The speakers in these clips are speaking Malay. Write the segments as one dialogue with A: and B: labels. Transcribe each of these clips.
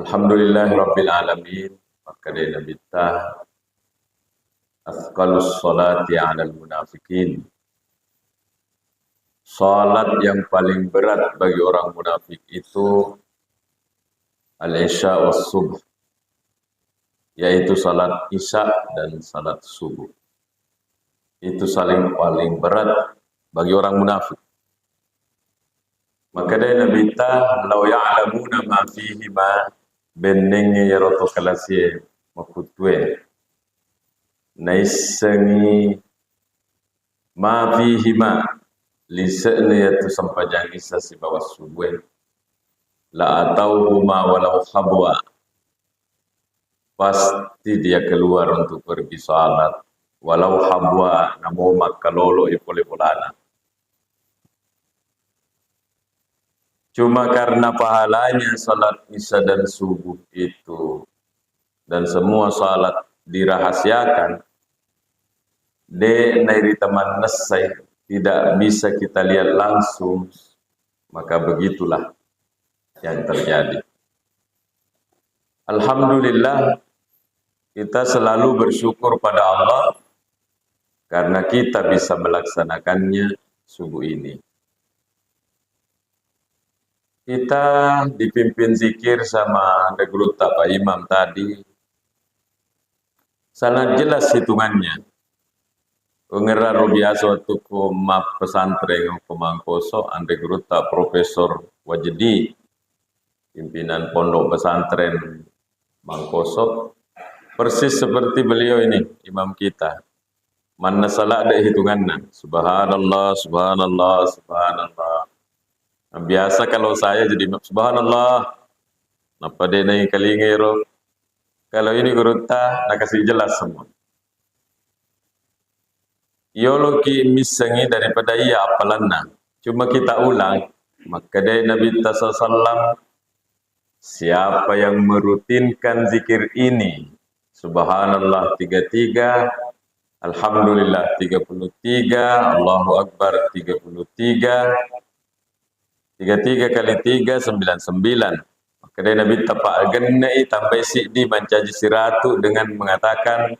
A: Alhamdulillahirabbil alamin. Maka dia nabita asqalus salati 'alal munafikin. Salat yang paling berat bagi orang munafik itu al-isya was subuh, yaitu salat isya dan salat subuh. Itu paling berat bagi orang munafik. Maka dia nabita law ya'lamuna ma fihi ma benenge yaroto kalasie makutwe naisengi ma fihi ma lisane yatu sampajang isa si bawas subuh la atauhuma walau habwa, pasti dia keluar untuk pergi salat walau habwa namo makalolo ipole-polana. Cuma karena pahalanya salat isya dan subuh itu dan semua salat dirahasiakan, de nairi teman nesai tidak bisa kita lihat langsung, maka begitulah yang terjadi. Alhamdulillah, kita selalu bersyukur pada Allah karena kita bisa melaksanakannya subuh ini. Kita dipimpin zikir sama Deglutta Pak Imam tadi, sangat jelas hitungannya. Pengeraro biasa waktu map pesantren Pemangkoso, Deglutta Profesor Wajdi, pimpinan pondok pesantren Mangkoso, persis seperti beliau ini, imam kita. Mana salah ada hitungannya. Subhanallah, subhanallah, subhanallah. Nah, biasa kalau saya jadi subhanallah, napa dia naik kalingero. Kalau ini Gurutta, nak kasih jelas semua. Yoloki misengi daripada iya apalanna. Cuma kita ulang. Maka dari Nabi SAW, siapa yang merutinkan zikir ini, subhanallah 33, alhamdulillah 33, Allahu Akbar 33, 33 kali 3, 99. Maka dari Nabi tapak genai tambah sikdi mencaji siratu dengan mengatakan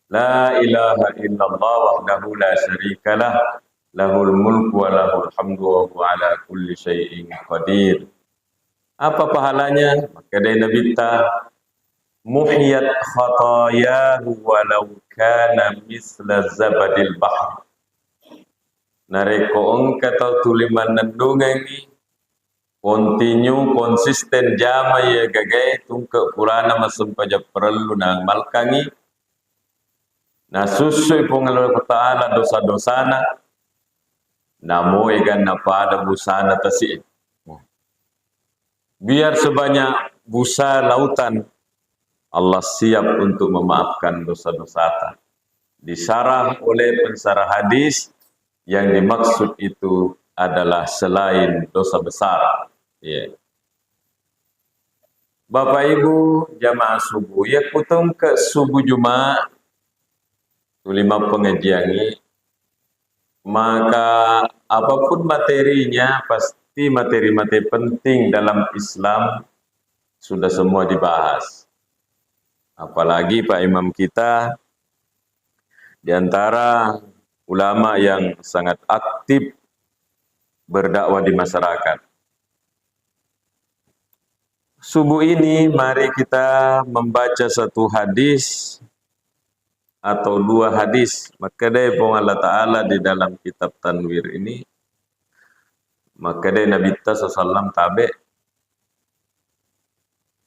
A: la ilaha illallah wahdahu la syarikalah lahul mulku wa lahul hamdu wa huwa ala kulli syai'in qadir. Apa pahalanya? Maka dari Nabi ta muhiyat khatayahu walau kana misla zabadil bahr. Nareko engkau tuliman nandungangi continue konsisten jama ya gagai tungke purana masampaja perlu nang malkangi na susui pengelola ta'ala dosa-dosana namo ikan napada busana tasi biar sebanyak busa lautan Allah siap untuk memaafkan dosa-dosa. Disarah oleh pensarah hadis yang dimaksud itu adalah selain dosa besar. Yeah. Bapak Ibu jamaah subuh, ya kutung ke subuh Jumat, tulima pengajian, maka apapun materinya pasti materi-materi penting dalam Islam sudah semua dibahas. Apalagi Pak Imam kita di antara ulama yang sangat aktif berdakwah di masyarakat. Subuh ini mari kita membaca satu hadis atau dua hadis. Maka dari Allah Ta'ala di dalam kitab Tanwir ini, maka dari Nabi SAW tabe,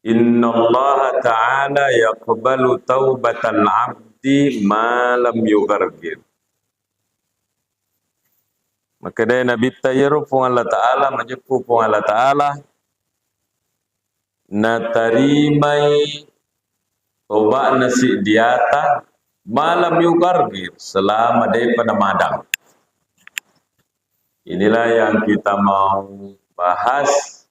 A: Inna Allah Ta'ala yaqbalu taubatal abdi ma lam yughargir. Maka dari Nabi Tayyaruf Allah Ta'ala menyepu Allah Ta'ala na tarimai toba nasi diata malam yugargir selama daripada madang. Inilah yang kita mau bahas.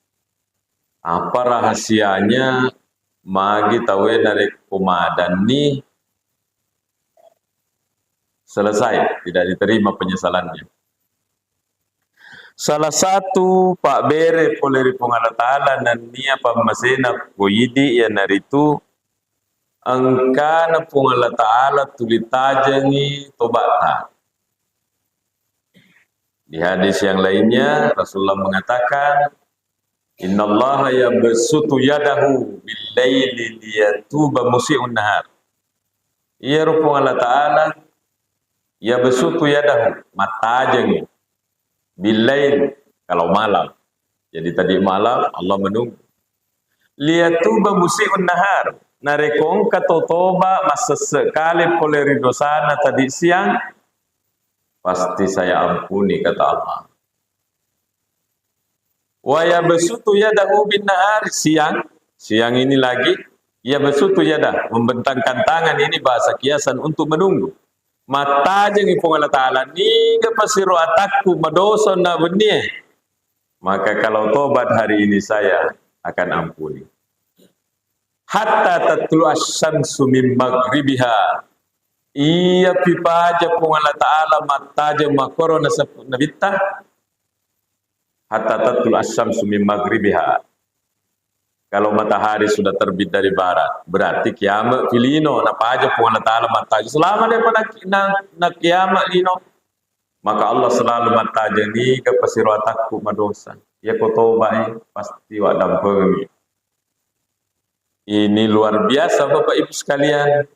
A: Apa rahasianya magi tawe dari komadan ni selesai, tidak diterima penyesalannya. Salah satu Pak Bere poleri Allah Ta'ala nan nia pamasena koyidi ya naritu angkana Allah Ta'ala tulitajangi tobata. Di hadis yang lainnya Rasulullah mengatakan innallaha yabsutu yadahu bil-laili liyatuba musii'un nahar. Ya rupung Allah Ta'ala yabsutu yadahu matajangi bil-lail kalau malam. Jadi tadi malam Allah menunggu. Liyatuba musii'un nahar. Narekong katotoba masa sekali poleri dosana tadi siang pasti saya ampuni kata Allah. Wa yabsutu yadahu bin nahar siang ini lagi yabsutu yadah membentangkan tangan ini bahasa kiasan untuk menunggu. Mata jangi pong Allah Ta'ala ni kapasiro atakku madosa na benih. Maka kalau tobat hari ini saya akan ampuni. Hatta tatlu asyamsu min maghribiha. Iya pipaja pong Allah Ta'ala mataja makoro na nabita. Hatta tatul asyamsu min maghribiha. Kalau matahari sudah terbit dari barat, berarti kiamat filino na paja pun Allah Ta'ala mataja. Selama daripada na kiamat lino, maka Allah selalu mataja ni ke pasirwataku madosa. Ya kotobai pasti wadam pengi. Ini luar biasa Bapak Ibu sekalian,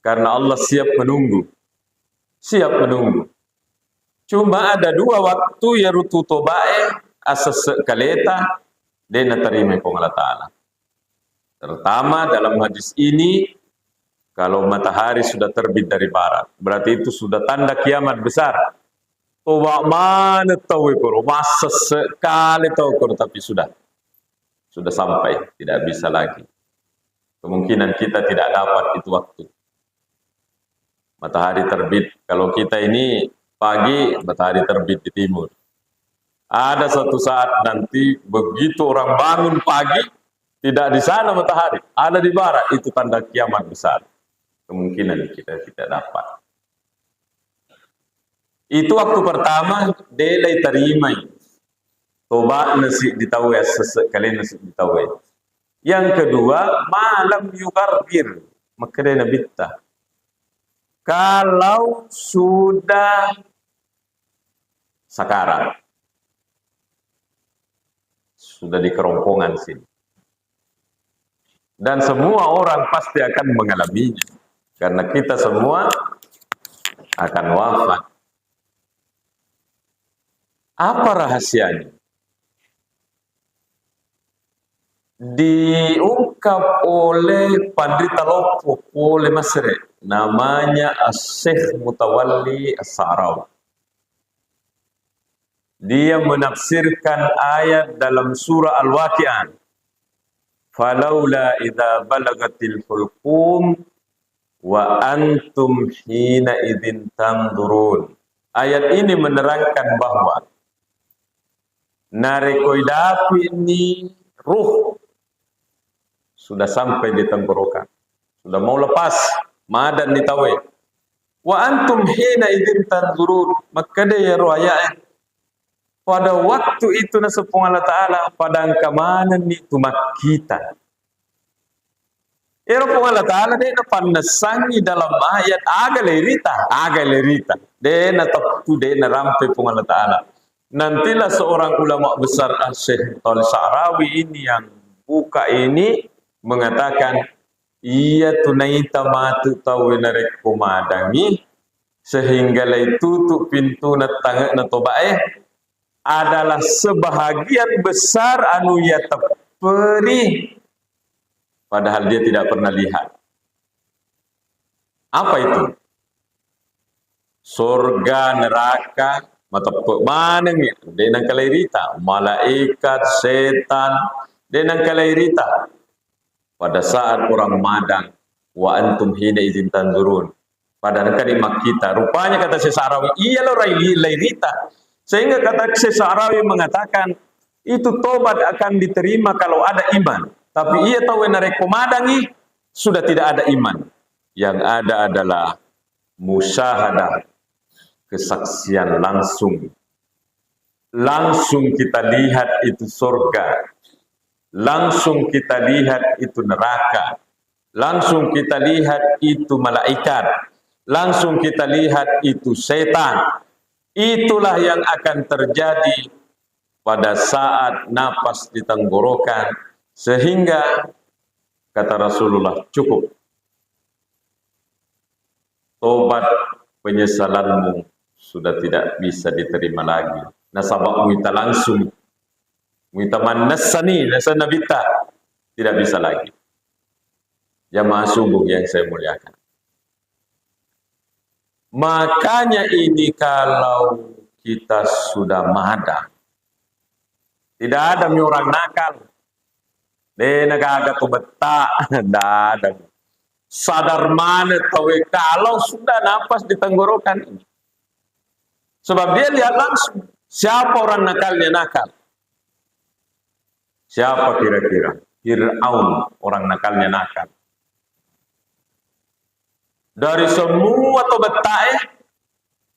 A: karena Allah siap menunggu. Siap menunggu. Cuma ada dua waktu ya rutu tobae asas kaleta dan terima pun Allah Ta'ala. Terutama dalam hadis ini, kalau matahari sudah terbit dari barat, berarti itu sudah tanda kiamat besar. Toba mana tahu ikut, masa sekali tahu ikut, tapi sudah sampai, tidak bisa lagi. Kemungkinan kita tidak dapat itu waktu. Matahari terbit, kalau kita ini pagi, matahari terbit di timur. Ada satu saat nanti begitu orang bangun pagi, tidak di sana matahari, ada di barat, itu tanda kiamat besar. Kemungkinan kita tidak dapat. Itu waktu pertama, delay terima. Toba nasi ditahu ya, sesekali nasi ditahu ya. Yang kedua, malam yugargir, maka dia nabita. Kalau sudah sakarat, sudah di kerongkongan sini. Dan semua orang pasti akan mengalaminya. Karena kita semua akan wafat. Apa rahasianya? Diungkap oleh Pandita Lopo, oleh Masre. Namanya Syekh Mutawalli As-Sa'rawi. Dia menafsirkan ayat dalam surah Al-Waqi'ah. Falaula idza balagatil hulqum wa antum hina idzin tanzurun. Ayat ini menerangkan bahwa narekoidapi ini ruh sudah sampai di tenggorokan, sudah mau lepas, madan ditawe. Wa antum hina idzin tanzurun, maka dia roh ayat pada waktu itu nasepung Allah Ta'ala pada angkamanan ni tumak kita. Pung Allah Ta'ala dia napannasangi dalam ayat aga lerita. Dia natapku dia narampe pung Allah Ta'ala. Nantilah seorang ulama besar Syekh Al-Sa'rawi ini yang buka ini mengatakan iya tunaita matu tahu narek kumadangi sehingga lai tutup pintu natangga natobae adalah sebahagian besar anu ya teperi padahal dia tidak pernah lihat. Apa itu? Surga, neraka, mata mana ni? Denang kalairita, malaikat, setan, denang kalairita. Pada saat orang madang, wa antum hina izin tanzurun. Pada kalimat kita, rupanya kata Syekh Sa'rawi, iya lo lairita. Sehingga kata Syekh Sa'rawi mengatakan, itu tobat akan diterima kalau ada iman. Tapi ia tahu yang rekomadangi, sudah tidak ada iman. Yang ada adalah musyahadah, kesaksian langsung. langsung kita lihat itu surga, langsung kita lihat itu neraka, langsung kita lihat itu malaikat, langsung kita lihat itu setan. Itulah yang akan terjadi pada saat nafas di tenggorokan, sehingga kata Rasulullah, cukup, tobat penyesalanmu sudah tidak bisa diterima lagi. Nasabak minta langsung, minta manasani, nasana bita, tidak bisa lagi. Jamaah subuh yang saya muliakan. Makanya ini kalau kita sudah madang, tidak ada orang nakal, nagaga tu beta, tidak ada. Sadar mana tahu kalau sudah nafas di tenggorokan ini. Sebab dia lihat langsung siapa orang nakalnya nakal. Siapa kira-kira? Fir'aun, orang nakalnya nakal. Dari semua tobat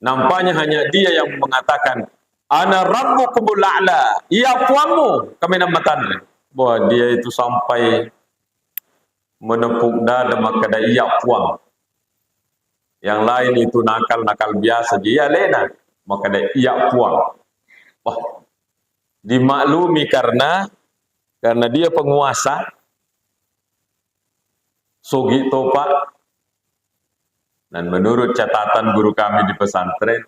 A: nampaknya hanya dia yang mengatakan, ana rabbukumul a'la, iya puamu, kami namatan. Bahwa dia itu sampai menepuk dada maka ada iya puang. Yang lain itu nakal-nakal biasa, dia lena, maka ada iya puang. Wah, dimaklumi karena dia penguasa, Sogi Topa. Dan menurut catatan guru kami di pesantren,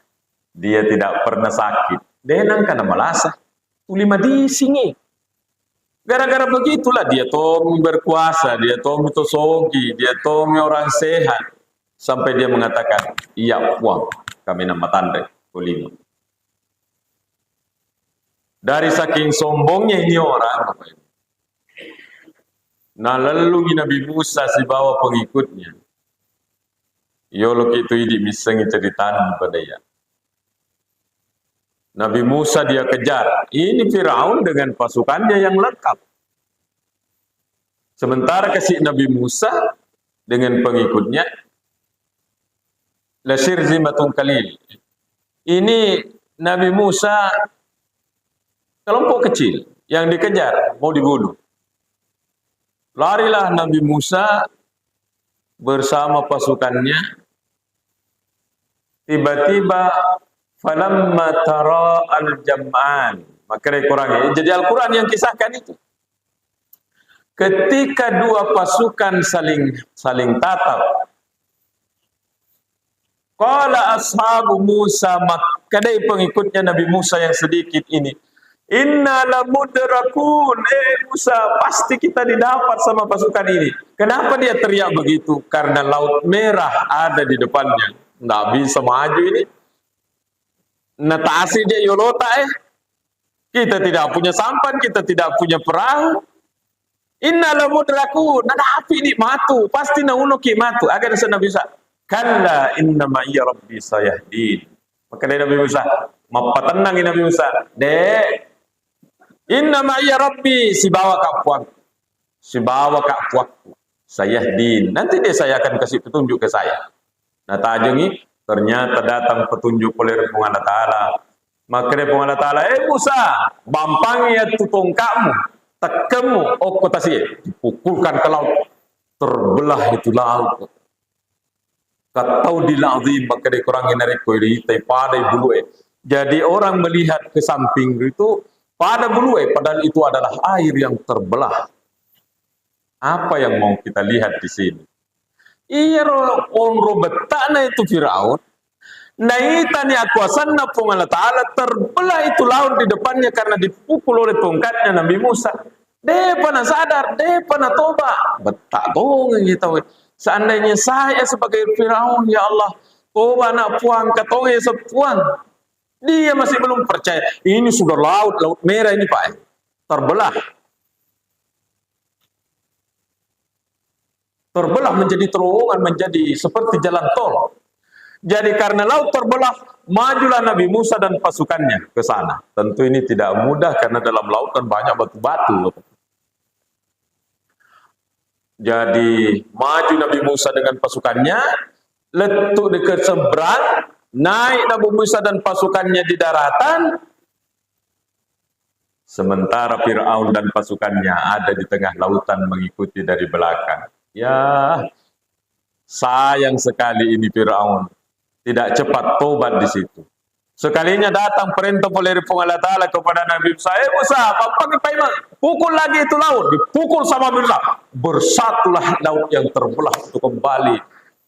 A: dia tidak pernah sakit. Denang karena malasah. Tulima di sini. Gara-gara begitulah dia tomi berkuasa, dia tomi to sogi, dia tomi orang sehat. Sampai dia mengatakan, iya puang, kami nama tanda kelima. Dari saking sombongnya ini orang, nah lalu Nabi Musa si bawa pengikutnya. Yolok itu idi misengi ceritaan pada ya. Nabi Musa dia kejar. Ini Firaun dengan pasukannya yang lengkap. Sementara kasih Nabi Musa dengan pengikutnya lasir zimatun kalil. Ini Nabi Musa kelompok kecil yang dikejar, mau dibunuh. Larilah Nabi Musa bersama pasukannya. Tiba-tiba falamma tara al-jam'an, maka kurangnya. Jadi Al-Quran yang kisahkan itu. Ketika dua pasukan saling tatap, qala ashabu Musa, maka pengikutnya Nabi Musa yang sedikit ini, inna lamudrakun, Musa, pasti kita didapat sama pasukan ini. Kenapa dia teriak begitu? Karena Laut Merah ada di depannya. Nggak bisa maju ini. Natasi dia yolota Kita tidak punya sampan, kita tidak punya perahu. Inna lamudrakun, nada api ini matu, pasti naunuki matu. Agar sana bisa. Kalla inna ma'iya rabbi sayahdin. Maka dari Nabi Musa, mapatenang Nabi Musa, dek, inna ma'iya rabbi, si bawa kapuak, sayahdin. Nanti dia saya akan kasih petunjuk ke saya. Nah tajengi ternyata datang petunjuk oleh Allah Ta'ala. Maka Allah Ta'ala, Musa, bampang ya tutong kamu, tekemu, kota sih, dipukulkan ke laut, terbelah itu laut. Katau dilazim, maka dikurangin dari kuiritai pada bulu. Jadi orang melihat ke samping itu pada bulu, padahal itu adalah air yang terbelah. Apa yang mau kita lihat di sini? Iya onro betana itu Firaun. Naitani akuasanna pun Allah Ta'ala terbelah itu laut di depannya karena dipukul oleh tongkatnya Nabi Musa. Dia pernah sadar, dia pernah toba. Betak dong gitu. Seandainya saya sebagai Firaun, ya Allah, toba nak puang, katong ya sepuang. Dia masih belum percaya. Ini sudah laut merah ini Pak. Terbelah. Terbelah menjadi terowongan, menjadi seperti jalan tol. Jadi karena laut terbelah, majulah Nabi Musa dan pasukannya ke sana. Tentu ini tidak mudah karena dalam lautan banyak batu-batu. Jadi maju Nabi Musa dengan pasukannya, letuk dekat seberang, naik Nabi Musa dan pasukannya di daratan, Sementara Fir'aun dan pasukannya ada di tengah lautan mengikuti dari belakang. Ya, sayang sekali ini Fir'aun. Tidak cepat tobat di situ. Sekalinya datang perintah oleh Allah Ta'ala kepada Nabi Musa, Musa, pukul lagi itu laut. Dipukul sama Musa. Bersatulah laut yang terbelah itu kembali.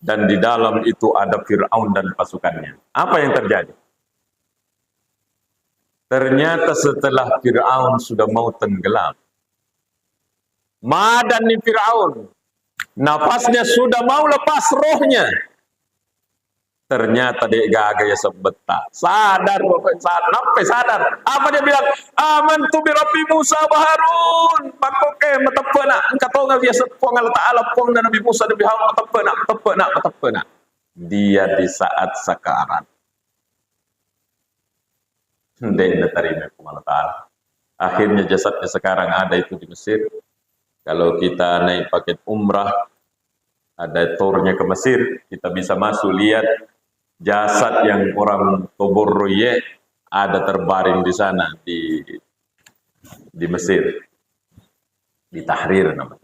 A: Dan di dalam itu ada Fir'aun dan pasukannya. Apa yang terjadi? Ternyata setelah Fir'aun sudah mau tenggelam, madan nih Fir'aun, nafasnya sudah mau lepas rohnya. Ternyata dia gagaya sebeta. Sadar, sampai sadar. Apa dia bilang? Amantu bi Rabbi Musa wa Harun. Pakoke matapena. Engkau tahu enggak biasa pong Allah Ta'ala pong dan Nabi Musa Nabi Harun matapena. Dia di saat sakarat. Dia terima Allah Ta'ala. Akhirnya jasadnya sekarang ada itu di Mesir. Kalau kita naik paket umrah, ada tornya ke Mesir, kita bisa masuk lihat jasad yang orang Toborroye ada terbaring di sana di Mesir, di Tahrir namanya.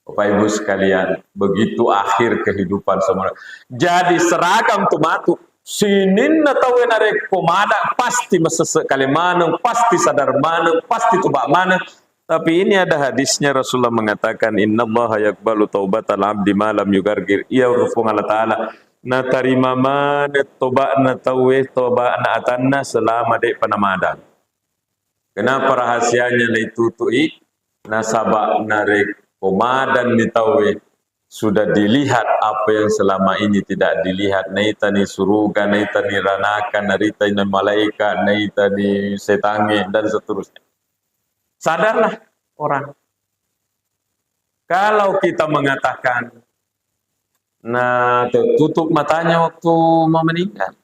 A: Bapak Ibu sekalian, begitu akhir kehidupan semua. Jadi seragam tomatu sinin atau enare komada pasti mesesek kali mana, pasti sadar mana, pasti tubak mana. Tapi ini ada hadisnya, Rasulullah mengatakan innallaha yaqbalu taubatal abdi ma lam yugargir. Ia rupung Allah Ta'ala na tarima mana toba na tawe toba na atanna selama dek panamadan. Kenapa rahasianya na itutui nasabak narek komadan ni tawe sudah dilihat apa yang selama ini tidak dilihat. Naitani suruga, naitani ranakan, naitani malaikat, naitani setange dan seterusnya. Sadarlah orang. Kalau kita mengatakan, nah tutup matanya waktu mau meninggal.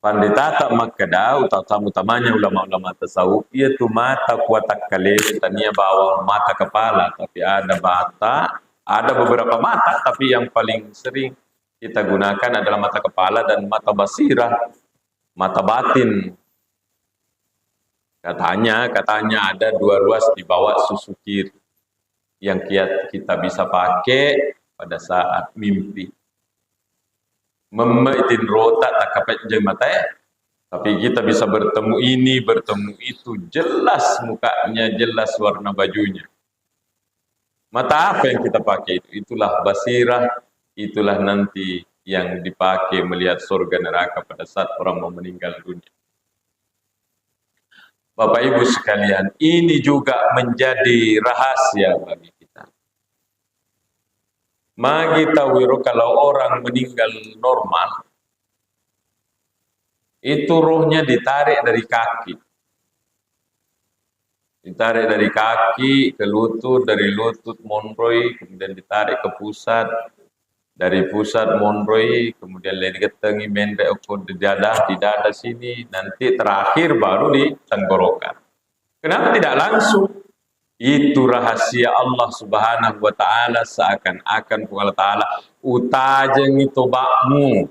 A: Pandita tak makadau, tak tamu-tamanya ulama-ulama tasawuf, itu mata kuatak kali, tania bawah mata kepala, tapi ada mata, ada beberapa mata, tapi yang paling sering kita gunakan adalah mata kepala dan mata basirah, mata batin. Katanya ada 2 ruas di bawah susu kiri yang kita bisa pakai pada saat mimpi. Memaitin rota tak kapet jeng mata ya. Tapi kita bisa bertemu ini, bertemu itu, jelas mukanya, jelas warna bajunya. Mata apa yang kita pakai itu? Itulah basirah, itulah nanti yang dipakai melihat surga neraka pada saat orang mau meninggal dunia. Bapak Ibu sekalian, ini juga menjadi rahasia bagi kita. Magi tawiru kalau orang meninggal normal, itu rohnya ditarik dari kaki. Ditarik dari kaki ke lutut, dari lutut monroi, kemudian ditarik ke pusat, dari pusat monroi, kemudian legetengi mendek di dada sini, nanti terakhir baru di tenggorokan. Kenapa tidak langsung? Itu rahasia Allah Subhanahu wa Ta'ala, seakan-akan Allah Ta'ala utajeng itu bakmu.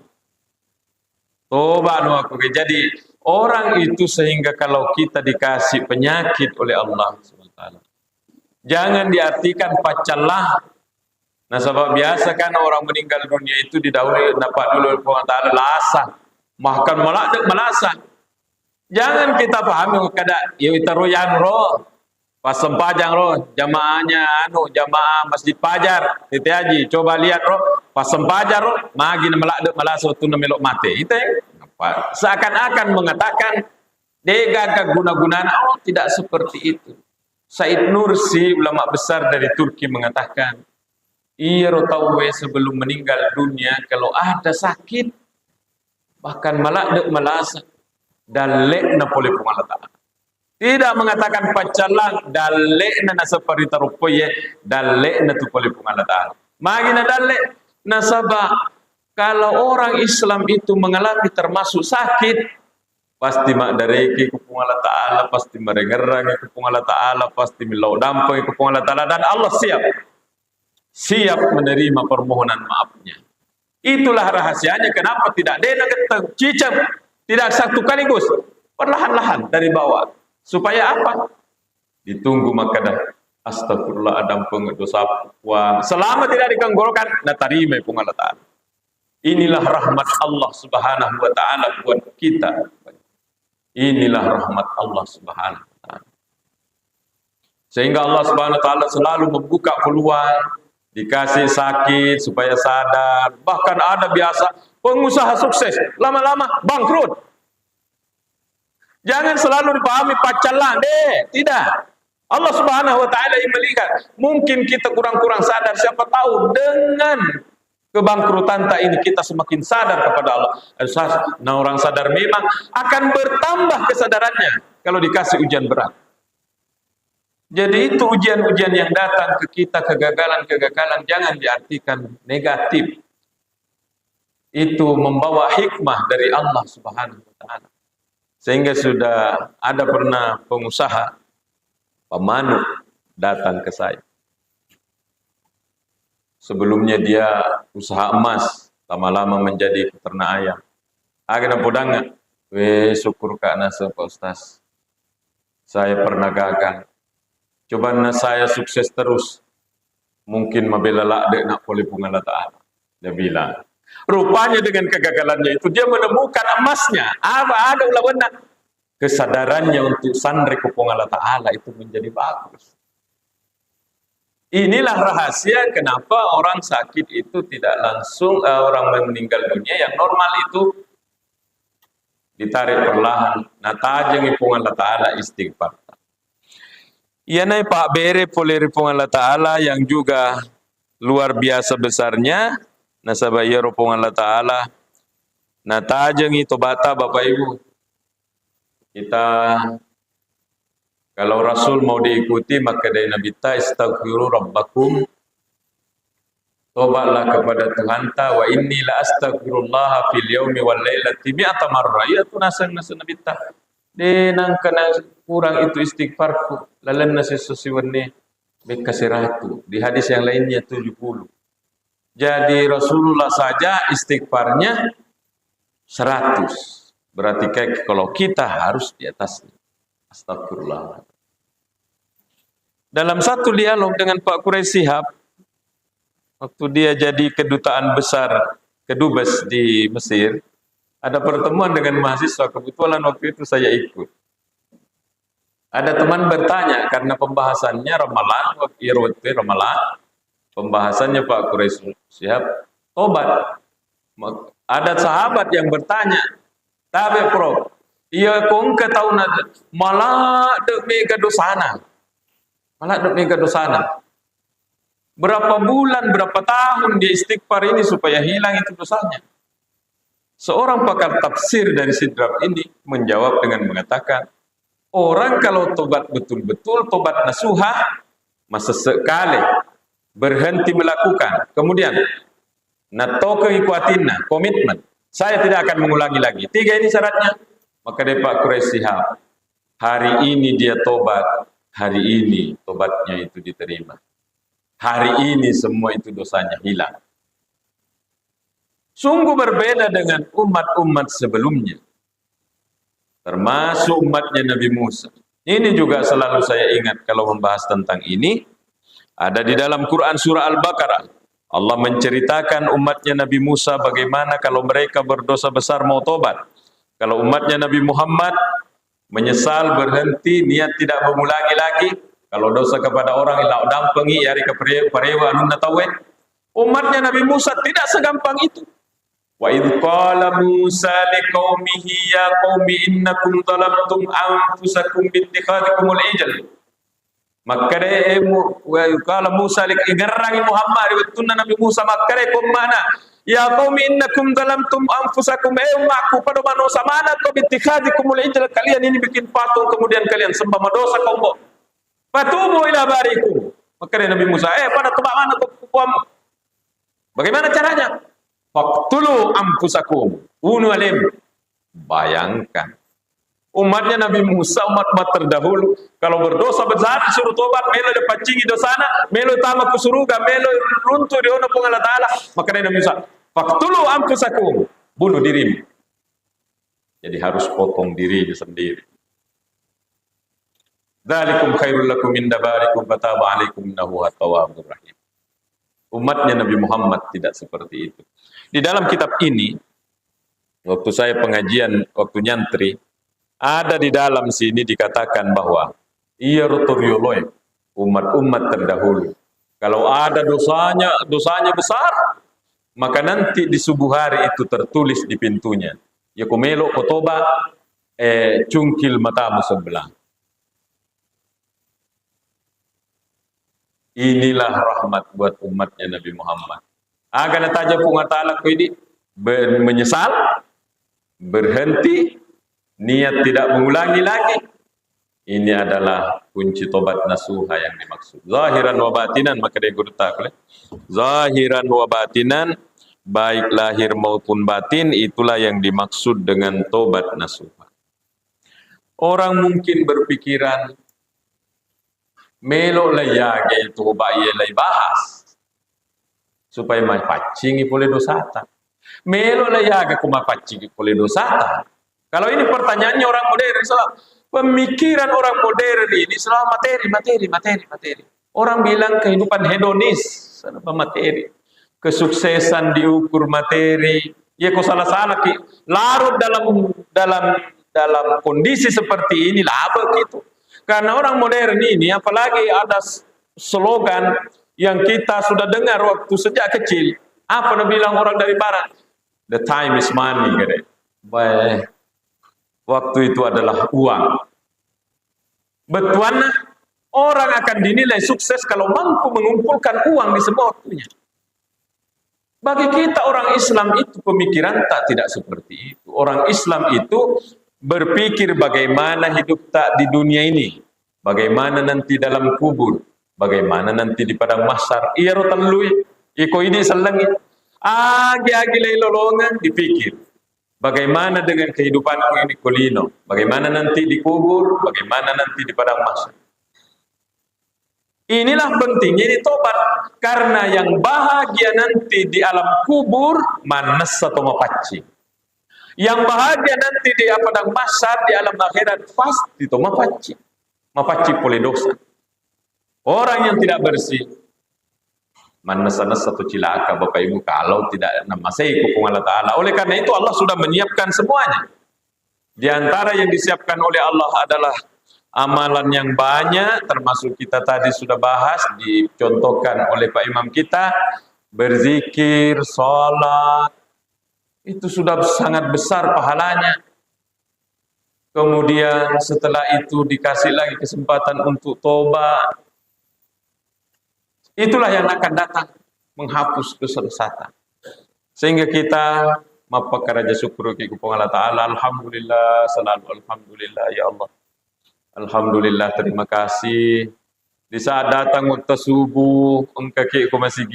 A: Toba aku. Jadi orang itu sehingga kalau kita dikasih penyakit oleh Allah Subhanahu wa Ta'ala, jangan diartikan pacalah. Nah sebab biasa kan orang meninggal dunia itu didahului dapat dulu Allah Ta'ala lasah, makan melasah. Jangan kita pahami kada ya itaroyan roh pas sempajang roh jamaahnya jamaah Masjid Pajar titi haji coba lihat roh pas sempajar roh magi melasah tu melok mati itu seakan-akan mengatakan dega guna-gunaan tidak seperti itu. Said Nursi ulama besar dari Turki mengatakan iya rotawe sebelum meninggal dunia kalau ada sakit bahkan melasa dalekna pole Allah Ta'ala. Tidak mengatakan pacalang dalekna seperti tarupoye dalekna tu pole Allah Ta'ala. Magina dalek nasabah kalau orang Islam itu mengalami termasuk sakit pasti makdareki kupung Allah Ta'ala, pasti merengerangi kupung Allah Ta'ala, pasti milau dampai kupung Allah Ta'ala dan Allah siap menerima permohonan maafnya. Itulah rahasianya kenapa tidak dena keteng cicam tidak satu kaligus. perlahan-lahan dari bawah. Supaya apa? Ditunggu maka dah astagfirullah adam pengedosa wa selama tidak dikanggolkan na tarime pun Allah Ta'ala. Inilah rahmat Allah Subhanahu wa taala buat kita. Inilah rahmat Allah Subhanahu wa taala. Sehingga Allah Subhanahu wa taala selalu membuka peluang, dikasih sakit supaya sadar. Bahkan ada biasa pengusaha sukses lama-lama bangkrut. Jangan selalu dipahami pacalan deh, tidak. Allah Subhanahu wa taala yang melihat. Mungkin kita kurang-kurang sadar, siapa tahu dengan kebangkrutan ini kita semakin sadar kepada Allah. Nah, orang sadar memang akan bertambah kesadarannya kalau dikasih ujian berat. Jadi itu ujian-ujian yang datang ke kita, kegagalan-kegagalan jangan diartikan negatif. Itu membawa hikmah dari Allah Subhanahu wa taala. Sehingga sudah ada pernah pengusaha pemanuk datang ke saya. Sebelumnya dia usaha emas, lama-lama menjadi peternak ayam. Agak podang, syukur karena Pak Ustaz. Saya pernah gagal. Coba saya sukses terus. Mungkin mabela lakdek nak boleh Allah Ta'ala. Dia bilang. Rupanya dengan kegagalannya itu dia menemukan emasnya. Ada ulah benar. Kesadarannya untuk sandre ke Allah Ta'ala itu menjadi bagus. Inilah rahasia kenapa orang sakit itu tidak langsung orang meninggal dunia yang normal itu ditarik perlahan. Nah, tajeng ipung Allah Ta'ala istighfar. Ia naik Pak Bere poler ipung Allah Ta'ala yang juga luar biasa besarnya. Nasabaya ipung Allah Ta'ala. Nah, tajeng itu bata Bapak Ibu. Kita kalau Rasul mau diikuti maka dari Nabi ta istaghfiru rabbakum. Tobatlah kepada Tuhan ta wa inni la astaghfirullah fil yaumi wal lailati mi'ata marrah. Ya tu nasang Nabi ta. Denang kana kurang itu istighfarku. Lalan nasi susiwane bekasiratu. Di hadis yang lainnya 70. Jadi Rasulullah saja istighfarnya 100. Berarti kayak kalau kita harus di atasnya. Astagfirullah. Dalam satu dialog dengan Pak Quraisy Shihab, waktu dia jadi kedutaan besar kedubes di Mesir, ada pertemuan dengan mahasiswa, kebetulan waktu itu saya ikut. Ada teman bertanya, karena pembahasannya ramalan, pembahasannya Pak Quraisy Shihab, tobat. Ada sahabat yang bertanya, tapi Prof, iya kong ketahuan malah demi kedosana. Berapa bulan, berapa tahun dia istighfar ini supaya hilang itu dosanya. Seorang pakar tafsir dari Sidrap ini menjawab dengan mengatakan, orang kalau tobat betul-betul, tobat nasuha, masa sekali berhenti melakukan. Kemudian, nato keikuatinna, komitmen. Saya tidak akan mengulangi lagi. 3 ini syaratnya. Maka dia Pak Quraisy Shihab, hari ini dia tobat, hari ini tobatnya itu diterima. Hari ini semua itu dosanya hilang. Sungguh berbeda dengan umat-umat sebelumnya. Termasuk umatnya Nabi Musa. Ini juga selalu saya ingat kalau membahas tentang ini. Ada di dalam Quran surah Al-Baqarah. Allah menceritakan umatnya Nabi Musa bagaimana kalau mereka berdosa besar mau tobat. Kalau umatnya Nabi Muhammad menyesal, berhenti, niat tidak mengulangi lagi. Kalau dosa kepada orang ilau dampengi, yari keparewa anunna tawe. Umatnya Nabi Musa tidak segampang itu. Wa idh qala Musa liqaumihi ya qaumi innakum zalamtum anfusakum bittikhadikumul ijl. Maka wa qala Musa liqarrangi Muhammad tunna Nabi Musa makare kumana ya qaumi innakum zalamtum anfusakum umatku pada manusia mana kau bittikhadikumul ijl, kalian ini bikin patung kemudian kalian sembah dosa kaum. Fatubu ila barikum. Maka Nabi Musa pada tempat mana kaum? Bagaimana caranya? Faqtulu anfusakum. Bunuh alim. Bayangkan. Umatnya Nabi Musa, umat-umat terdahulu, kalau berdosa besar disuruh tobat, melo dapat cingi dosana, melo tamak ke surga, melo runtuh di ono pun Allah Ta'ala. Maka Nabi Musa, faqtulu anfusakum. Bunuh dirimu. Jadi harus potong dirinya sendiri. Dzalikum khairul lakum min dabarikum fataba alaikum innahu at-tawwabur rahim. Umatnya Nabi Muhammad tidak seperti itu. Di dalam kitab ini, waktu saya pengajian, waktu nyantri, ada di dalam sini dikatakan bahwa iya rotorioloi, umat-umat terdahulu. Kalau ada dosanya besar, maka nanti di subuh hari itu tertulis di pintunya. Ya kumelo kotoba cungkil matamu sebelah. Inilah rahmat buat umatnya Nabi Muhammad. Agar nataja pungatala ko ini menyesal, berhenti, niat tidak mengulangi lagi. Ini adalah kunci tobat nasuha yang dimaksud. Zahiran wa batinan, maka dia gurta. Zahiran wa batinan, baik lahir maupun batin, itulah yang dimaksud dengan tobat nasuha. Orang mungkin berpikiran, melo layage itu baye lay bahas supaya mai pacingi pole dosata. Melo layage kuma pacingi pole dosata. Kalau ini pertanyaannya orang modern, pemikiran orang modern ini selalu materi. Orang bilang kehidupan hedonis, apa materi. Kesuksesan diukur materi. Ya kok salah-salah larut dalam kondisi seperti ini lah apa gitu. Karena orang modern ini, apalagi ada slogan yang kita sudah dengar waktu sejak kecil. Apa yang bilang orang dari barat? The time is money. Baik. Waktu itu adalah uang. Betuana, orang akan dinilai sukses kalau mampu mengumpulkan uang di semua waktunya. Bagi kita orang Islam itu pemikiran tidak seperti itu. Orang Islam itu berpikir bagaimana hidup tak di dunia ini, bagaimana nanti dalam kubur, bagaimana nanti di padang mahsyar. Iya rotalui, iko ini selengi, agi lolongan dipikir. Bagaimana dengan kehidupanku ini kulino, bagaimana nanti di kubur, bagaimana nanti di padang mahsyar. Inilah pentingnya ini tobat, karena yang bahagia nanti di alam kubur manas atau mapaci. Yang bahagia nanti di padang mahsyar di alam akhirat pasti itu mapaci pole dosa. Orang yang tidak bersih manas satu cilaka Bapak Ibu kalau tidak namasai hukum Allah Ta'ala. Oleh karena itu Allah sudah menyiapkan semuanya. Di antara yang disiapkan oleh Allah adalah amalan yang banyak, termasuk kita tadi sudah bahas, dicontohkan oleh Pak Imam kita, berzikir, sholat, itu sudah sangat besar pahalanya. Kemudian setelah itu dikasih lagi kesempatan untuk tobat. Itulah yang akan datang menghapus kesesatan. Sehingga kita mapakar raja syukur ke Allah Ta'ala. Alhamdulillah, selalu alhamdulillah ya Allah. Alhamdulillah, terima kasih. Di saat datang waktu subuh, engkaki ku masih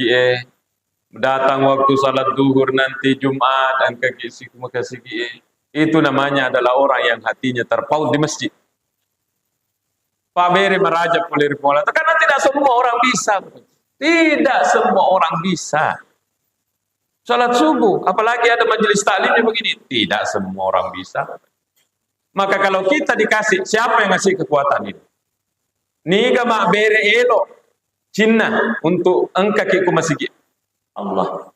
A: datang waktu salat duhur nanti Jumat, engkaki ku masih itu namanya adalah orang yang hatinya terpaut di masjid. Pak Beri merajak oleh Ripola. Karena tidak semua orang bisa. Tidak semua orang bisa. Salat subuh, apalagi ada majelis taklimnya begini. Tidak semua orang bisa. Maka kalau kita dikasih, siapa yang ngasih kekuatan itu? Niga mak bere elo Cina untuk engkaki masih Allah.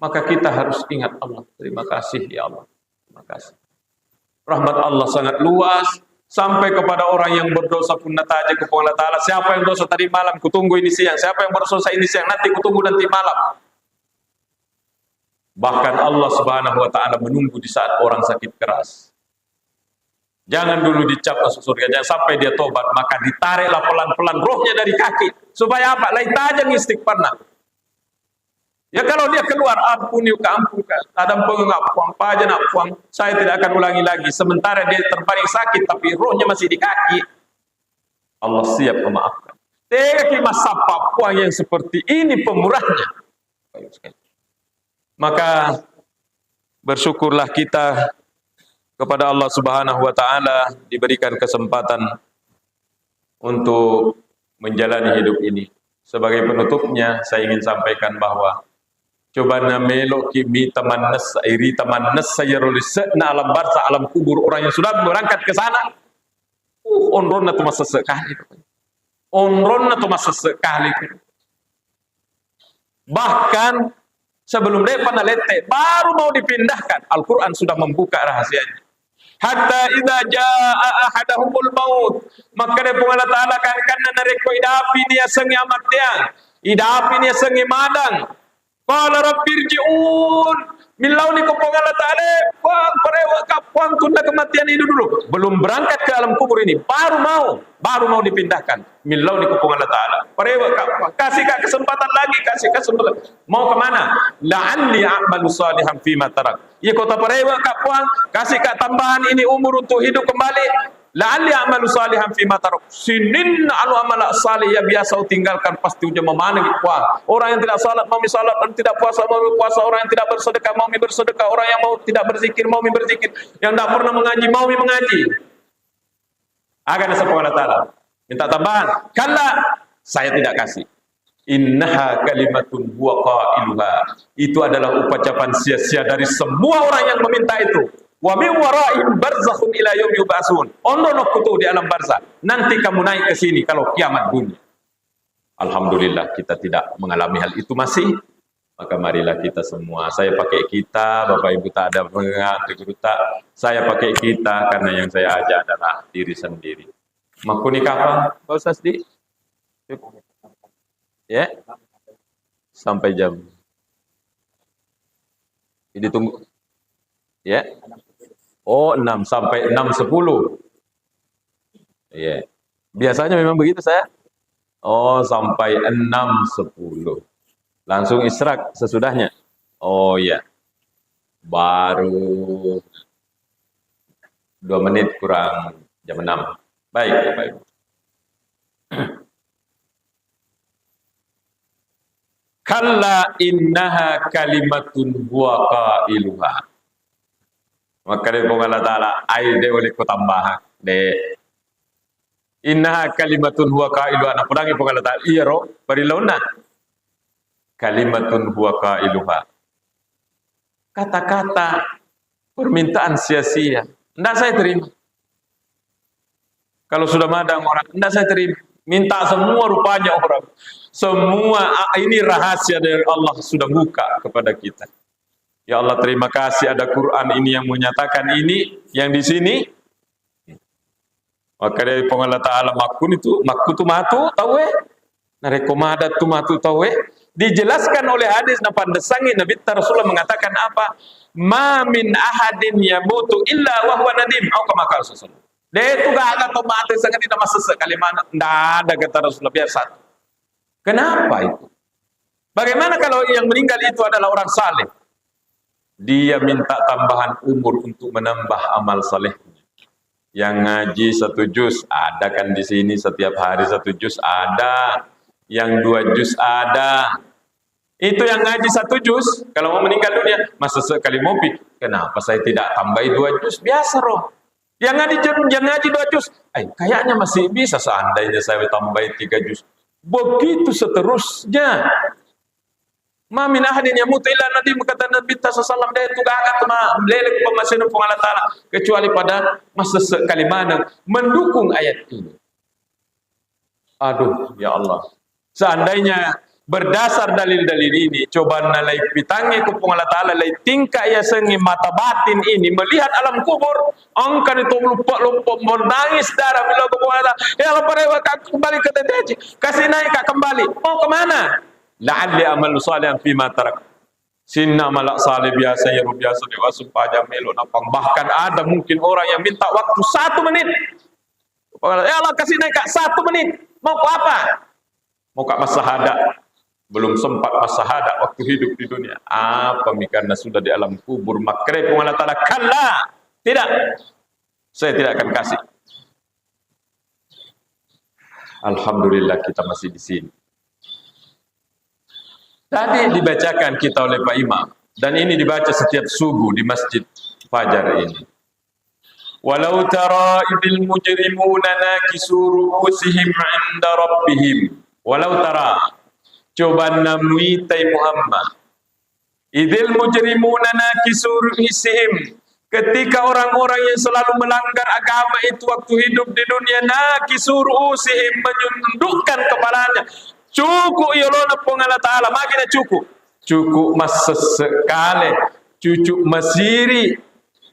A: Maka kita harus ingat Allah. Terima kasih ya Allah. Terima kasih. Rahmat Allah sangat luas sampai kepada orang yang berdosa pun nataja kepada Allah Ta'ala. Siapa yang dosa tadi malam kutunggu ini siang. Siapa yang berdosa ini siang nanti kutunggu nanti malam. Bahkan Allah Subhanahu wa Ta'ala menunggu di saat orang sakit keras. Jangan dulu dicap masuk surga, jangan sampai dia tobat, maka ditariklah pelan-pelan rohnya dari kaki. Supaya apa? Lai tajam istighfarna. Ya kalau dia keluar, ampuni keampunkan, ada pengapuan, pajan apuan, saya tidak akan ulangi lagi. Sementara dia terbaring sakit, tapi rohnya masih di kaki. Allah siap memaafkan. Teki masa Papua yang seperti ini pemurahnya. Maka bersyukurlah kita kepada Allah Subhanahu wa Ta'ala diberikan kesempatan untuk menjalani hidup ini. Sebagai penutupnya, saya ingin sampaikan bahwa Coba na melok kimi tamannas iri tamannas sayarulis na alam barza alam kubur orang yang sudah berangkat ke sana. Onron na tu masa sekali. Onron na tu masa sekali. Bahkan sebelum mereka nalete baru mau dipindahkan, Al-Quran sudah membuka rahasianya. Hatta idza jaa ahadahumul maut, maka dia Allah Taala kan nareko idapi dia sengi amat dia, idapi dia sengi madang. Qala rabbirji'un, milau ni ko Allah Taala parewa kapuan tunda kematian itu dulu. Belum berangkat ke alam kubur ini, baru mau dipindahkan. Milau ni ko Allah Taala. Parewa kasih kesempatan lagi, kasih kesempatan. Mau kemana? La'alli a'malu salihan fima tarak. Ia kota parewa kapuan, kasih tambahan ini umur untuk hidup kembali. La'alli a'malu salihan fima tarak. Sinin alu amal salih ya biasa tinggalkan pasti udah memanang kuah. Orang yang tidak salat mau salat, orang tidak puasa mau puasa, orang yang tidak bersedekah mau bersedekah, orang yang mau tidak berzikir mau berzikir, yang tidak pernah mengaji mau mengaji. Akan ada Allah Taala minta tambahan. Kalla, saya tidak kasih. Innaha kalimatun huwa qailuha. Itu adalah ucapan sia-sia dari semua orang yang meminta itu. Wa min wara'ihim barzakhun ila yaumi yub'atsun. Ono kutu di alam barzakh. Nanti kamu naik ke sini kalau kiamat bunyi. Alhamdulillah kita tidak mengalami hal itu masih. Maka marilah kita semua. Saya pakai kita, Bapak Ibu tak ada pengat, guru tak. Saya pakai kita karena yang saya ajak adalah diri sendiri. Makuni kapan? Pak Ustaz di? Ya? Sampai jam. Ini tunggu. Ya? Oh, 6 sampai 6.10. Ya. Biasanya memang begitu saya. Oh, sampai 6.10. Langsung israk sesudahnya. Oh ya. Baru 2 menit kurang jam 6. Baik, baik. Kalla innaha kalimatun huwa qailuha. Maka dia Allah Ta'ala ai de oleh ko tambah de innaha kalimatun huwa qailuha. Nah pudangi Allah Ta'ala iya ro parilona kalimatun huwa qailuha. Kata-kata permintaan sia-sia enggak saya terima. Kalau sudah madang orang enggak saya terima. Minta semua rupanya orang. Semua ini rahasia dari Allah sudah buka kepada kita. Ya Allah terima kasih ada Quran ini yang menyatakan ini yang di sini. Maka dari Allah Ta'ala makun itu makutu matu tahu narekomadat tu matu tahu dijelaskan oleh hadis napandesangi Nabi Rasulullah mengatakan apa? Ma min ahadin yamutu illa wa huwa nadim au kama qala sallallahu. Dia itu gak ada tomat sangat tidak masuk sekali mana. Tidak ada kata Rasulullah biar satu. Kenapa itu? Bagaimana kalau yang meninggal itu adalah orang saleh? Dia minta tambahan umur untuk menambah amal salehnya. Yang ngaji 1 juz ada kan di sini setiap hari 1 juz ada. Yang 2 juz ada. Itu yang ngaji 1 juz. Kalau mau meninggal dunia masa sekali mobil. Kenapa saya tidak tambahi 2 juz? Biasa roh. Yang ngaji 2 juz. Kayaknya masih bisa seandainya saya tambahi 3 juz. Begitu seterusnya. Ma min ahadin yamutu illa nabi kata Nabi sallallahu alaihi itu gak akan melelek pemasanan Allah Ta'ala kecuali pada masa sekali mana mendukung ayat ini. Aduh ya Allah. Seandainya berdasar dalil-dalil ini coba nalai pitangi kupung Allah Ta'ala lai tingkah ya sengi mata batin ini melihat alam kubur angkan itu lupa menangis darah bila kupung Allah ya Allah parewa kembali ke TTJ kasih naik kembali mau kemana? La'alli amalu salihan fima tarak. Sinna malak salih biasa ya biasa dewasa pajak melo napang. Bahkan ada mungkin orang yang minta waktu 1 menit. Ya Allah kasih naik 1 menit. Mau ke apa? Mau ke masyahadat. Belum sempat masyahadat waktu hidup di dunia. Apa karena sudah di alam kubur makre Allah Ta'ala kalla. Tidak. Saya tidak akan kasih. Alhamdulillah kita masih di sini. Tadi dibacakan kita oleh Pak Imam dan ini dibaca setiap subuh di Masjid Fajar ini. Walau tara idil mujrimuna nakisu ru'usihim 'inda rabbihim. Walau tara coba namui tai Muhammad. Idzil mujrimuna nakisu ru'usihim. Ketika orang-orang yang selalu melanggar agama itu waktu hidup di dunia, nakisu ru'usihim, menundukkan kepalanya. Cukup yolona pong Allah Ta'ala, makina cukup. Cukup masa sekali, cukup masiri.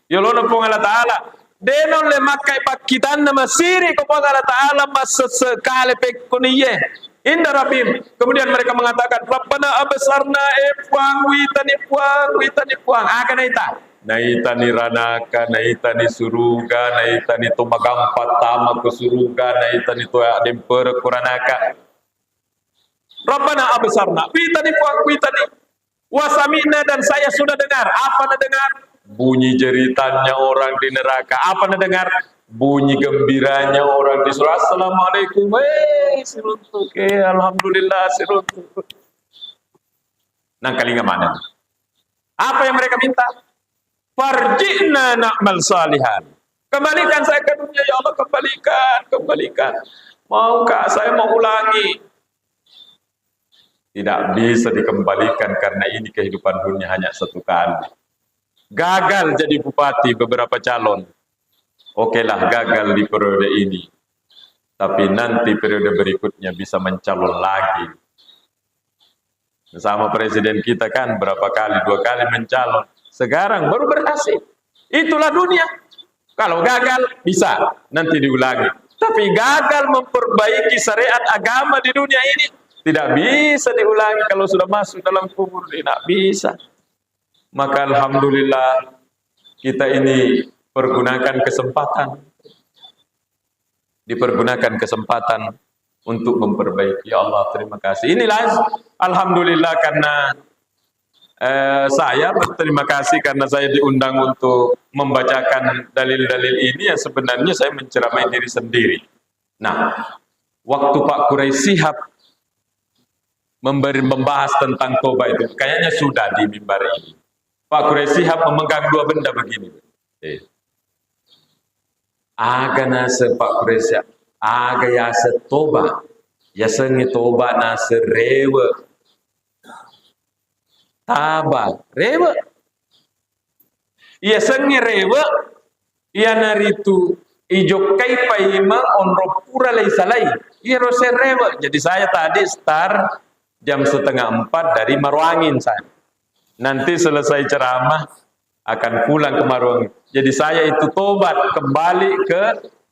A: Yolona pong Allah Ta'ala. Denon le makai pakitan na masiri ko pong Allah Ta'ala masa sekali pekoniye. Indah Rabim. Kemudian mereka mengatakan, Rabbana abasarna puang, witani puang. Akan naita. Naita ni ranaka, naita ni suruga, naita ni tumagampat tama ke suruga, naita ni tuya dempere kuranaka. Rabbana abasarna, witani puang, witani. Wasamina, dan saya sudah dengar. Apa na dengar? Bunyi jeritannya orang di neraka. Apa na dengar? Bunyi gembiranya orang di surga. Assalamualaikum, siruntuk, alhamdulillah siruntuk. Nang kalinga mana? Apa yang mereka minta? Farji'na na'mal salihan. Kembalikan saya ke dunia, ya Allah, kembalikan. Maukah saya mau ulangi? Tidak bisa dikembalikan karena ini kehidupan dunia hanya satu kali. Gagal jadi bupati beberapa calon. Oke lah, gagal di periode ini. Tapi nanti periode berikutnya bisa mencalon lagi. Sama presiden kita kan berapa kali, 2 kali mencalon. Sekarang baru berhasil. Itulah dunia. Kalau gagal bisa nanti diulangi. Tapi gagal memperbaiki syariat agama di dunia ini tidak bisa diulangi. Kalau sudah masuk dalam kubur tidak bisa. Maka alhamdulillah kita ini dipergunakan kesempatan untuk memperbaiki. Ya Allah, terima kasih. Inilah alhamdulillah karena saya berterima kasih karena saya diundang untuk membacakan dalil-dalil ini yang sebenarnya saya menceramai diri sendiri. Nah, waktu Pak Quraisy Shihab membahas tentang tobat itu, kayaknya sudah di mimbar ini. Pak Quraisy Shihab memegang 2 benda begini. Aga nase Pak Quraisy Shihab, aga yasa toba, yasengi toba nase rewe, taba rewe, yasengi rewe, iya naritu ijo kaipaima onro pura lay salay, iya rose rewe. Jadi saya tadi start jam 3:30 dari Marwangin saya. Nanti selesai ceramah akan pulang ke Marwangin. Jadi saya itu tobat kembali ke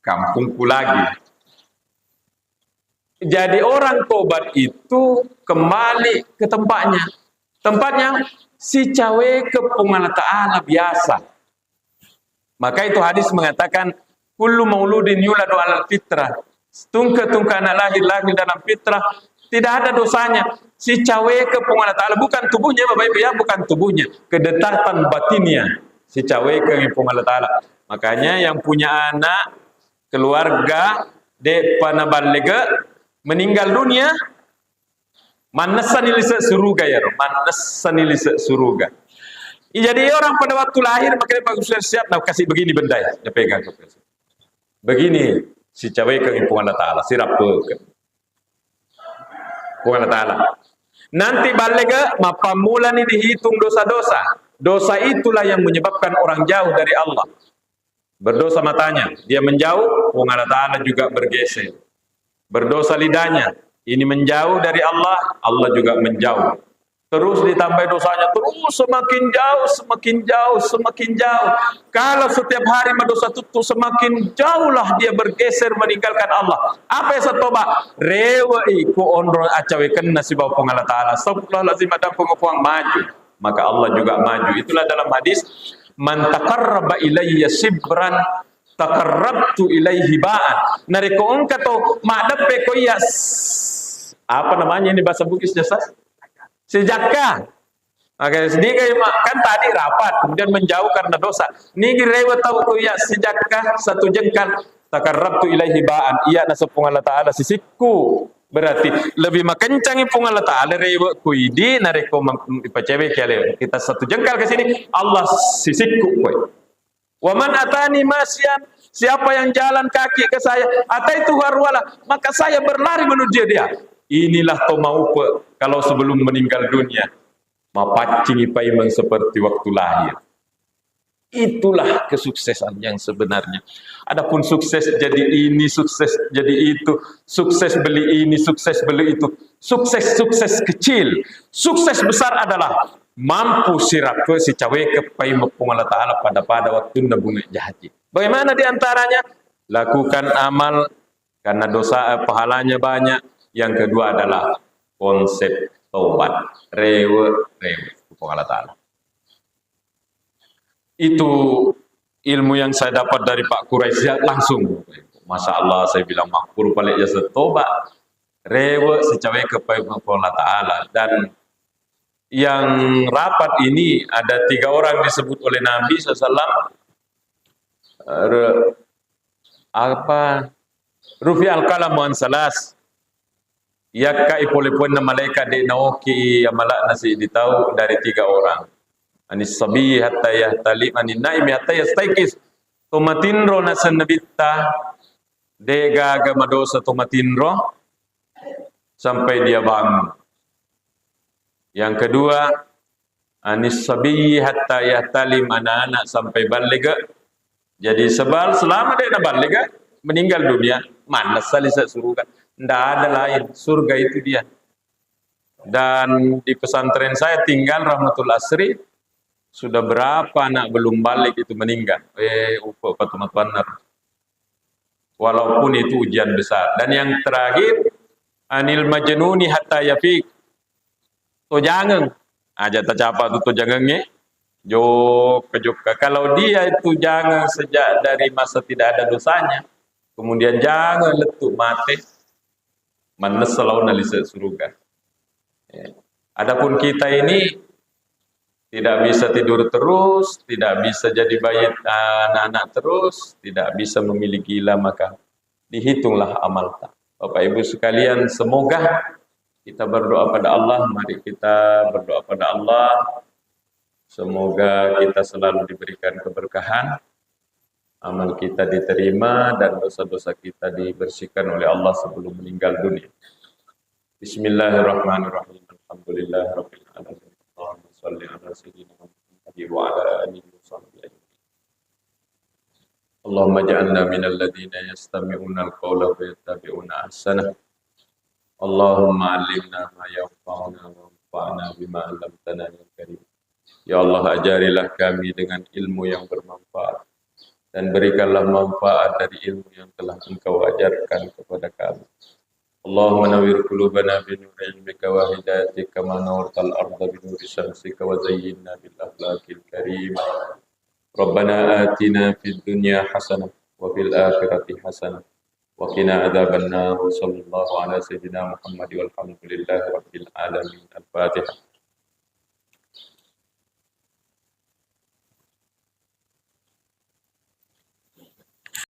A: kampungku lagi. Jadi orang tobat itu kembali ke tempatnya. Tempatnya si cawe ke Allah Ta'ala biasa. Maka itu hadis mengatakan kullu mauludin yuladu alal fitrah. Tungka anak lahir dalam fitrah, tidak ada dosanya. Si cawe ke Allah Ta'ala, bukan tubuhnya Bapak Ibu ya, bukan tubuhnya, kedekatan batinnya. Si cawe ke Allah Ta'ala. Makanya yang punya anak, keluarga, de panabalega, meninggal dunia, manasanilisa suruga ya, manasanilisa suruga. Jadi orang pada waktu lahir, makanya Pak Ustaz siap, nah kasih begini benda ya, dia pegang. Begini, si cawe ke Allah Ta'ala, sirap ke Allah Ta'ala. Nanti balega mapamula ini dihitung dosa-dosa. Dosa itulah yang menyebabkan orang jauh dari Allah. Berdosa matanya, dia menjauh, Allah Ta'ala juga bergeser. Berdosa lidahnya, ini menjauh dari Allah, Allah juga menjauh. Terus ditambah dosanya, terus semakin jauh, semakin jauh, semakin jauh. Kalau setiap hari berdosa itu semakin jauhlah dia bergeser meninggalkan Allah. Apa yang setoba? Rewai ku onro acawekan nasibah Allah Ta'ala. Astagfirullahaladzim, ada pengukuang maju. Maka Allah juga maju. Itulah dalam hadis, man taqarraba ilayya sibran taqarrabtu ilaihi ba'an. Nariko ongkato ma'dape ko ya, apa namanya ini bahasa Bugisnya, Sas? Sejaka. Oke, sedikit kan tadi rapat, kemudian menjauh karena dosa. Nigi rewa tahu tu ya sejaka 1 jengkal takarrabtu ilaihi ba'an. Iya nasapung Allah Ta'ala sisiku. Berarti lebih makencang ipung Allah Ta'ala rewa kuidi nareko ipacewe kale. Kita 1 jengkal ke sini, Allah sisiku koi. Waman atani masyan, siapa yang jalan kaki ke saya, ataitu harwala, maka saya berlari menuju dia. Inilah tomaupe kalau sebelum meninggal dunia. Mapacingi paimang seperti waktu lahir. Itulah kesuksesan yang sebenarnya. Adapun sukses jadi ini, sukses jadi itu, sukses beli ini, sukses beli itu, sukses kecil. Sukses besar adalah mampu sirake si cawe kepai mepung Allah Ta'ala pada waktu nabungi jahaji. Bagaimana diantaranya? Lakukan amal karena dosa pahalanya banyak. Yang kedua adalah konsep taubat. Rewe mepung Allah Ta'ala. Itu ilmu yang saya dapat dari Pak Quraisy langsung. Masya Allah, saya bilang makmur balik jasa tobat. Rewe secawe kepada Allah Ta'ala. Dan yang rapat ini ada 3 orang disebut oleh Nabi SAW. Rufi al-kalam an salas. Yakka ipolipun na malaikat di naoki amalak nasi ditahu dari 3 orang. Anis sabi hatta yahtalim anin naimi hatta yastaikis tomatinro na sanabita dega gamadosa tomatinro sampai dia bangun. Yang kedua, anis sabi hatta yahtalim anak-anak sampai balik. Jadi selama dia nak balik meninggal dunia, mana salisa surga. Tidak ada lain, surga itu dia. Dan di pesantren saya tinggal Rahmatul Asri, sudah berapa anak belum balik itu meninggal. Walaupun itu ujian besar. Dan yang terakhir, anil majnuni hatta yafiq. To jangan. Aja tercapa tu jangannya. Jok. Kalau dia itu jangan sejak dari masa tidak ada dosanya. Kemudian jangan letuk mati. Mana selalu nalisa surga. Adapun kita ini tidak bisa tidur terus, tidak bisa jadi bayi anak-anak terus, tidak bisa memilih gila, maka dihitunglah amal. Bapak Ibu sekalian, semoga kita berdoa pada Allah, mari kita berdoa pada Allah. Semoga kita selalu diberikan keberkahan, amal kita diterima, dan dosa-dosa kita dibersihkan oleh Allah sebelum meninggal dunia. Bismillahirrahmanirrahim. Alhamdulillahirabbil alamin. Allahumma shalli ala sayyidina Muhammad wa ala alihi wa sahbihi. Allahumma ja'alna minal ladzina yastami'una al-qawla wa yattabi'una ahsanah. Allahumma 'allimna ma yanfa'una wa anfa'na bima 'allamtana ya karim. Ya Allah, ajarilah kami dengan ilmu yang bermanfaat dan berikanlah manfaat dari ilmu yang telah Engkau ajarkan kepada kami. Allahumma nawwir qulubana bi nuri ilmika wa hidayatika kama nawwartal arda bi nuri syamsika wa zayyinna bil akhlaqil karim. Rabbana atina fid dunya hasanah wa fil akhirati hasanah wa qina adzabannar. Sallallahu ala sayyidina Muhammad walhamdulillahi rabbil alamin. Al-Fatihah.